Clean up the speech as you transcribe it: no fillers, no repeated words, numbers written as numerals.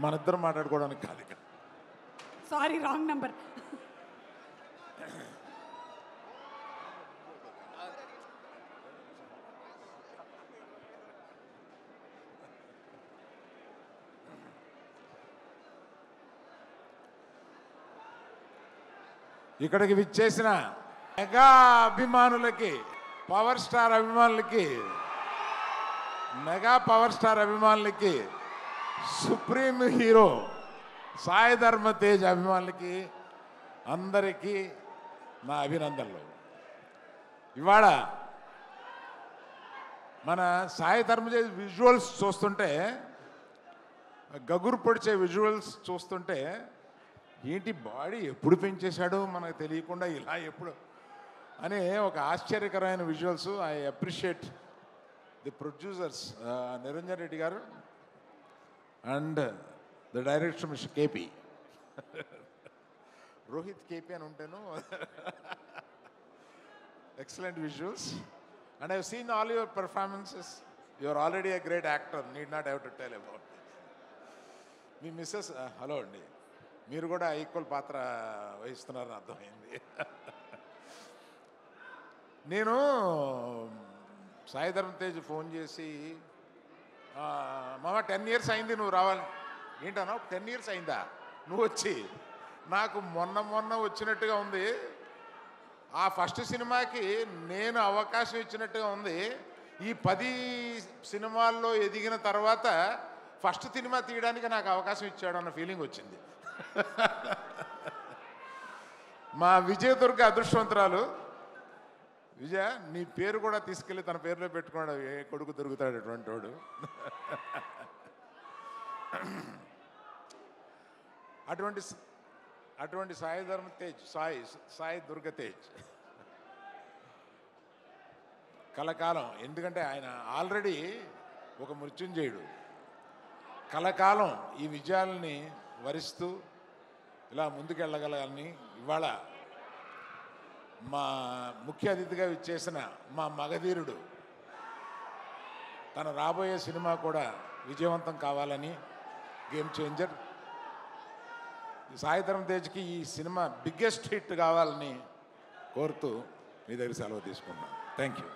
మన ఇద్దరం మాట్లాడుకోవడానికి కాదు ఇక్కడ. Sorry, wrong number. ఇక్కడికి విచ్చేసిన మెగా అభిమానులకి, పవర్ స్టార్ అభిమానులకి, మెగా పవర్ స్టార్ అభిమానులకి, సుప్రీం హీరో సాయి ధర్మ తేజ్ అభిమానులకి అందరికీ నా అభినందనలు. ఇవాళ మన సాయి ధర్మ తేజ్ విజువల్స్ చూస్తుంటే, గగురు పొడిచే విజువల్స్ చూస్తుంటే, ఏంటి బాడీ ఎప్పుడు పెంచేశాడో మనకు తెలియకుండా ఇలా ఎప్పుడు అనే ఒక ఆశ్చర్యకరమైన visuals. I appreciate the producers Niranjan Reddy గారు and the director mister KP, Rohit KP అని ఉంటాను. Excellent visuals and I have seen all your performances. You are already a great actor, need not have to tell about. మీ Mrs hello అండి, మీరు కూడా equal పాత్ర వహిస్తున్నారని అర్థమైంది. నేను సాయి ధర్మ తేజ్ ఫోన్ చేసి, మామ 10 years అయింది నువ్వు రావాలి. ఏంటన్నా 10 years అయిందా నువ్వు వచ్చి? నాకు మొన్న వచ్చినట్టుగా ఉంది. ఆ ఫస్ట్ సినిమాకి నేను అవకాశం ఇచ్చినట్టుగా ఉంది. ఈ 10 సినిమాల్లో ఎదిగిన తర్వాత ఫస్ట్ సినిమా తీయడానికి నాకు అవకాశం ఇచ్చాడు అన్న ఫీలింగ్ వచ్చింది. మా విజయదుర్గ అదృష్టవంతురాలు. విజయ, నీ పేరు కూడా తీసుకెళ్ళి తన పేరులో పెట్టుకున్నాడు, ఏ కొడుకు దొరుకుతాడు అటువంటి వాడు. అటువంటి సాయి ధర్మ తేజ్, సాయి దుర్గ తేజ్ కలకాలం. ఎందుకంటే ఆయన ఆల్రెడీ ఒక మృత్యుంజయుడు. కలకాలం ఈ విజయాలని వరిస్తూ ఇలా ముందుకెళ్ళగలని ఇవాళ మా ముఖ్య అతిథిగా విచ్చేసిన మా మగధీరుడు తన రాబోయే సినిమా కూడా విజయవంతం కావాలని, గేమ్ చేంజర్ సాయి ధరమ్ తేజ్కి ఈ సినిమా బిగ్గెస్ట్ హిట్ కావాలని కోరుతూ మీ దగ్గర సెలవు తీసుకున్నాను. Thank you.